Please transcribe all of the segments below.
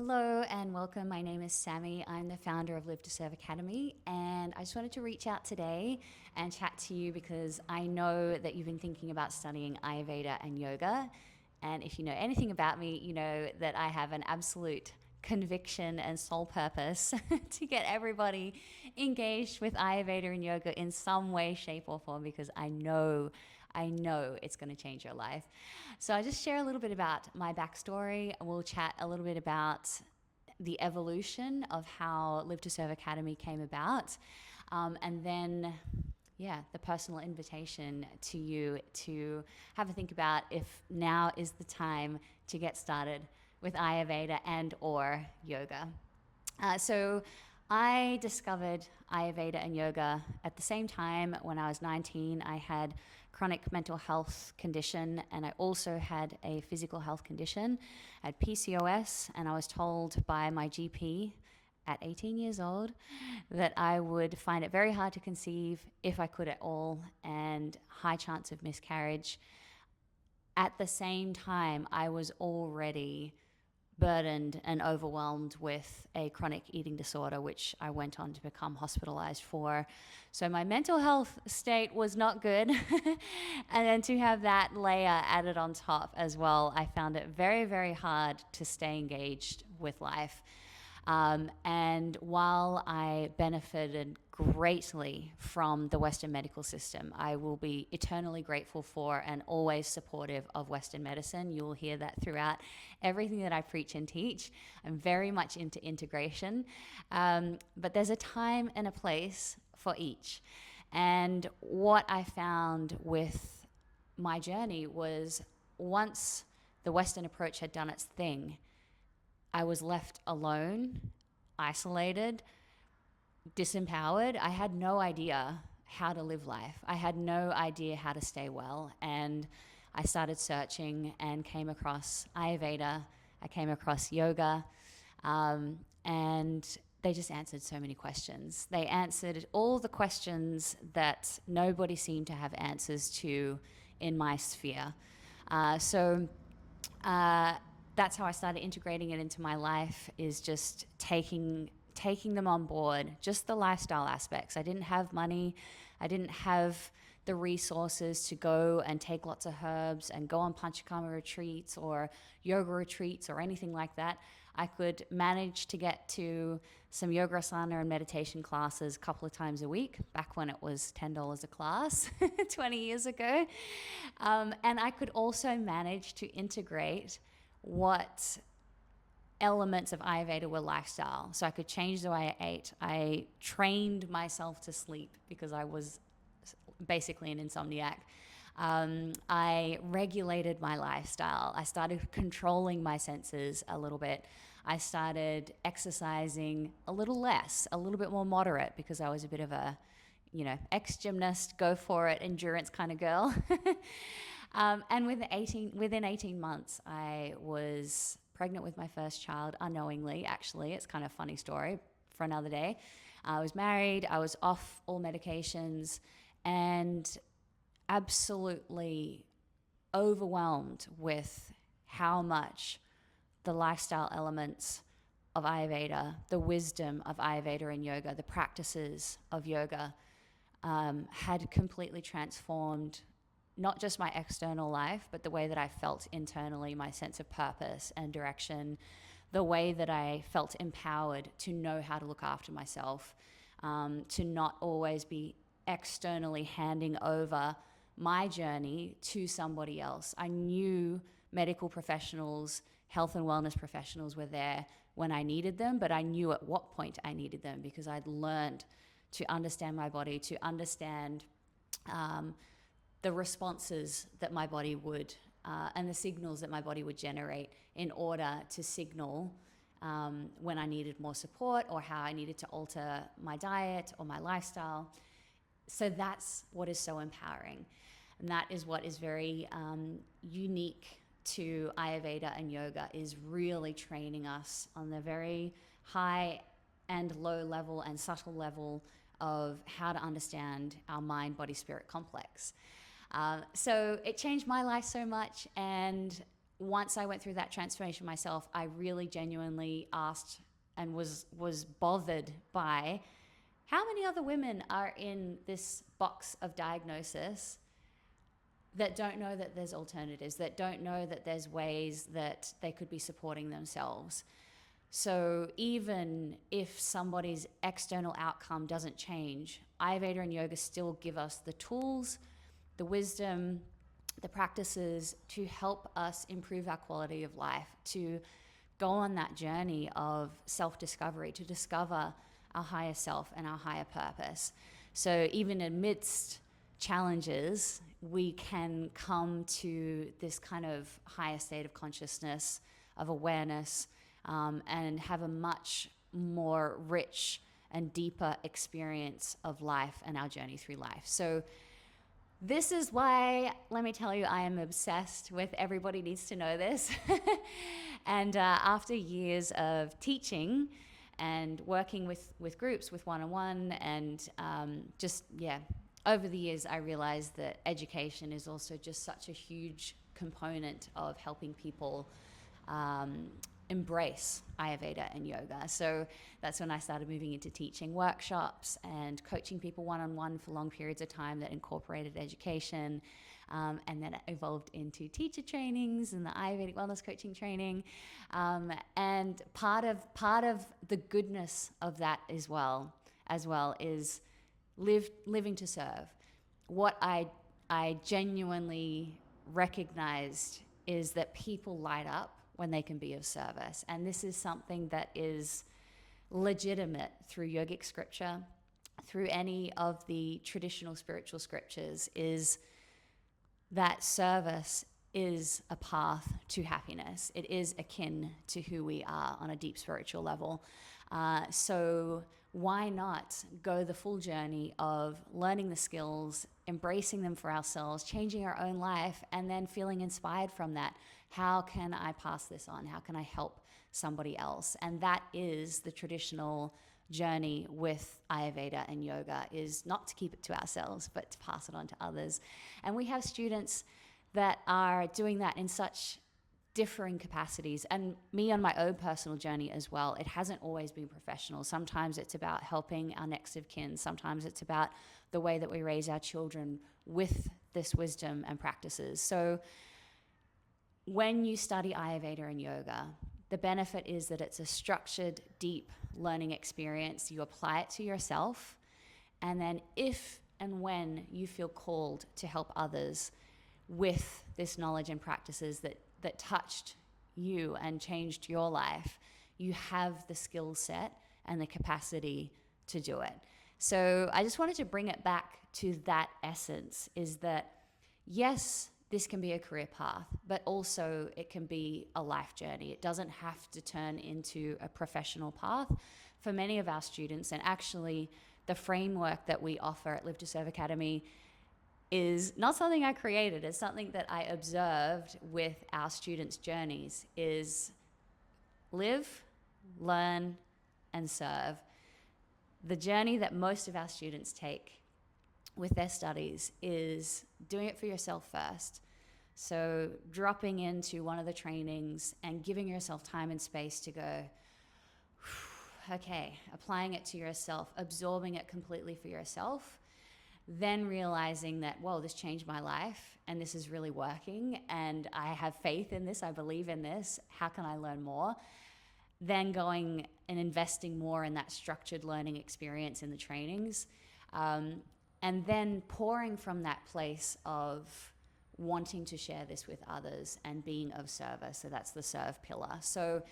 Hello and welcome. My name is Sami. I'm the founder of Live to Serve Academy, and I just wanted to reach out today and chat to you because I know that you've been thinking about studying Ayurveda and yoga. And if you know anything about me, you know that I have an absolute conviction and sole purpose to get everybody engaged with Ayurveda and yoga in some way, shape, or form because I know it's going to change your life. So I'll just share a little bit about my backstory. We'll chat a little bit about the evolution of how Live to Serve Academy came about. And then, yeah, the personal invitation to you to have a think about if now is the time to get started with Ayurveda and or yoga. So I discovered Ayurveda and yoga at the same time when I was 19. I had chronic mental health condition and I also had a physical health condition. I had PCOS, and I was told by my GP at 18 years old that I would find it very hard to conceive if I could at all, and high chance of miscarriage. At the same time, I was already burdened and overwhelmed with a chronic eating disorder, which I went on to become hospitalized for. So my mental health state was not good. And then to have that layer added on top as well, I found it very, very hard to stay engaged with life. And while I benefited greatly from the Western medical system, I will be eternally grateful for and always supportive of Western medicine. You'll hear that throughout everything that I preach and teach. I'm very much into integration, but there's a time and a place for each. And what I found with my journey was once the Western approach had done its thing, I was left alone, isolated, disempowered. I had no idea how to live life. I had no idea how to stay well. And I started searching and came across Ayurveda. I came across yoga. And they just answered so many questions. They answered all the questions that nobody seemed to have answers to in my sphere. So that's how I started integrating it into my life, is just taking them on board, just the lifestyle aspects. I didn't have money. I didn't have the resources to go and take lots of herbs and go on panchakarma retreats or yoga retreats or anything like that. I could manage to get to some yoga asana and meditation classes a couple of times a week, back when it was $10 a class 20 years ago. And I could also manage to integrate what elements of Ayurveda were lifestyle. So I could change the way I ate. I trained myself to sleep because I was basically an insomniac. I regulated my lifestyle. I started controlling my senses a little bit. I started exercising a little less, a little bit more moderate, because I was a bit of a, ex-gymnast, go for it, endurance kind of girl. And within 18 months, I was pregnant with my first child unknowingly, actually. It's kind of a funny story for another day. I was married, I was off all medications, and absolutely overwhelmed with how much the lifestyle elements of Ayurveda, the wisdom of Ayurveda and yoga, the practices of yoga had completely transformed not just my external life, but the way that I felt internally, my sense of purpose and direction, the way that I felt empowered to know how to look after myself, to not always be externally handing over my journey to somebody else. I knew medical professionals, health and wellness professionals were there when I needed them, but I knew at what point I needed them because I'd learned to understand my body, to understand the responses that my body would, and the signals that my body would generate in order to signal when I needed more support or how I needed to alter my diet or my lifestyle. So that's what is so empowering. And that is what is very unique to Ayurveda and yoga, is really training us on the very high and low level and subtle level of how to understand our mind, body, spirit complex. So it changed my life so much, and once I went through that transformation myself, I really genuinely asked and was bothered by how many other women are in this box of diagnosis that don't know that there's alternatives, that don't know that there's ways that they could be supporting themselves. So even if somebody's external outcome doesn't change, Ayurveda and yoga still give us the tools, the wisdom, the practices to help us improve our quality of life, to go on that journey of self-discovery, to discover our higher self and our higher purpose. So even amidst challenges, we can come to this kind of higher state of consciousness, of awareness, and have a much more rich and deeper experience of life and our journey through life. So this is why, let me tell you, I am obsessed with Everybody Needs to Know This. And after years of teaching and working with groups, with one-on-one, and over the years, I realized that education is also just such a huge component of helping people embrace Ayurveda and yoga. So that's when I started moving into teaching workshops and coaching people one-on-one for long periods of time that incorporated education. And then it evolved into teacher trainings and the Ayurvedic wellness coaching training. And part of the goodness of that as well is living to serve. What I genuinely recognized is that people light up when they can be of service. And this is something that is legitimate through yogic scripture, through any of the traditional spiritual scriptures, is that service is a path to happiness. It is akin to who we are on a deep spiritual level. So why not go the full journey of learning the skills, embracing them for ourselves, changing our own life, and then feeling inspired from that? How can I pass this on? How can I help somebody else? And that is the traditional journey with Ayurveda and yoga, is not to keep it to ourselves, but to pass it on to others. And we have students that are doing that in such differing capacities, and me on my own personal journey as well. It hasn't always been professional. Sometimes it's about helping our next of kin. Sometimes it's about the way that we raise our children with this wisdom and practices. So when you study Ayurveda and yoga, the benefit is that it's a structured, deep learning experience. You apply it to yourself, and then if and when you feel called to help others with this knowledge and practices that touched you and changed your life, you have the skill set and the capacity to do it. So I just wanted to bring it back to that essence, is that yes, this can be a career path, but also it can be a life journey. It doesn't have to turn into a professional path for many of our students. And actually, the framework that we offer at Live to Serve Academy is not something I created. It's something that I observed with our students' journeys, is live, learn, and serve. The journey that most of our students take with their studies is doing it for yourself first. So dropping into one of the trainings and giving yourself time and space to go, okay, applying it to yourself, absorbing it completely for yourself, then realizing that, whoa, this changed my life and this is really working and I have faith in this, I believe in this, how can I learn more? Then going and investing more in that structured learning experience in the trainings. And then pouring from that place of wanting to share this with others and being of service. So that's the serve pillar. So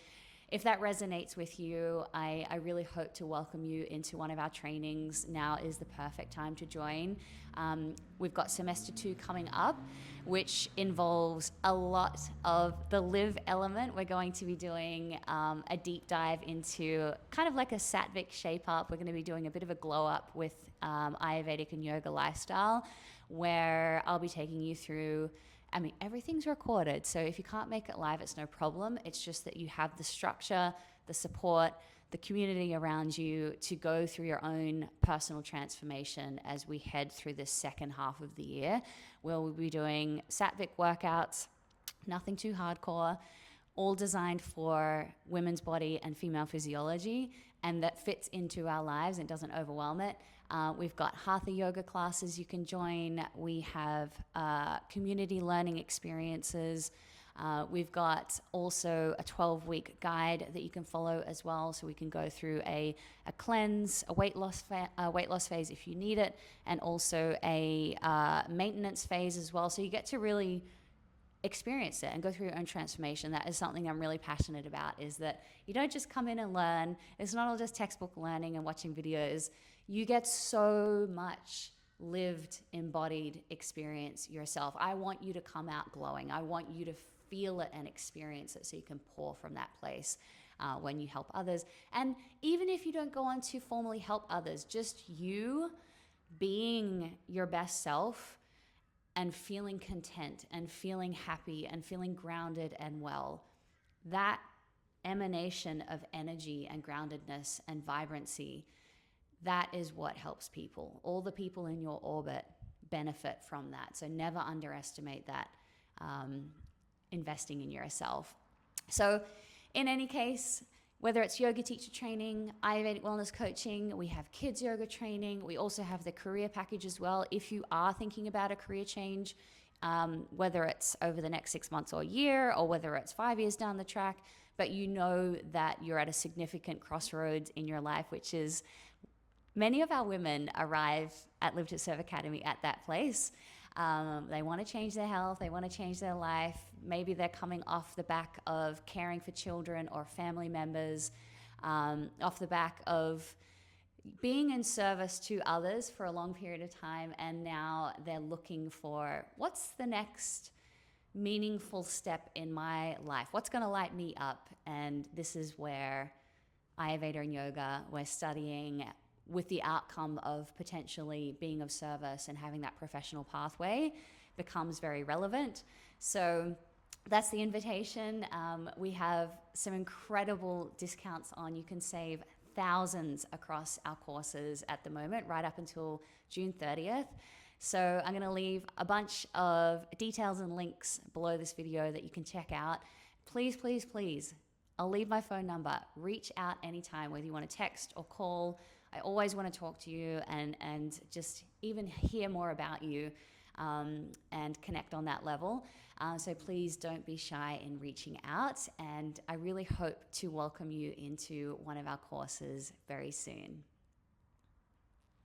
if that resonates with you, I really hope to welcome you into one of our trainings. Now is the perfect time to join. We've got semester 2 coming up, which involves a lot of the live element. We're going to be doing a deep dive into kind of like a Sattvic shape up. We're going to be doing a bit of a glow up with Ayurvedic and yoga lifestyle, where I'll be taking you through, I mean, everything's recorded, so if you can't make it live, it's no problem. It's just that you have the structure, the support, the community around you to go through your own personal transformation as we head through this second half of the year, where we'll be doing Sattvic workouts, nothing too hardcore, all designed for women's body and female physiology, and that fits into our lives and doesn't overwhelm it. We've got hatha yoga classes you can join. We have community learning experiences. We've got also a 12-week guide that you can follow as well. So we can go through a cleanse, a weight loss phase if you need it, and also a maintenance phase as well. So you get to really experience it and go through your own transformation. That is something I'm really passionate about, is that you don't just come in and learn. It's not all just textbook learning and watching videos. You get so much lived, embodied experience yourself. I want you to come out glowing. I want you to feel it and experience it so you can pour from that place when you help others. And even if you don't go on to formally help others, just you being your best self and feeling content and feeling happy and feeling grounded and well, that emanation of energy and groundedness and vibrancy, that is what helps people. All the people in your orbit benefit from that. So never underestimate that, investing in yourself. So in any case, whether it's yoga teacher training, Ayurvedic wellness coaching, we have kids yoga training. We also have the career package as well. If you are thinking about a career change, whether it's over the next 6 months or a year, or whether it's 5 years down the track, but you know that you're at a significant crossroads in your life, which is many of our women arrive at Live to Serve Academy at that place. They want to change their health. They want to change their life. Maybe they're coming off the back of caring for children or family members, off the back of being in service to others for a long period of time. And now they're looking for, what's the next meaningful step in my life? What's going to light me up? And this is where Ayurveda and yoga, we're studying with the outcome of potentially being of service and having that professional pathway, becomes very relevant. So that's the invitation. We have some incredible discounts on. You can save thousands across our courses at the moment, right up until June 30th. So I'm going to leave a bunch of details and links below this video that you can check out. Please, please, please, I'll leave my phone number. Reach out anytime, whether you want to text or call. I always want to talk to you and just even hear more about you and connect on that level. So please don't be shy in reaching out. And I really hope to welcome you into one of our courses very soon.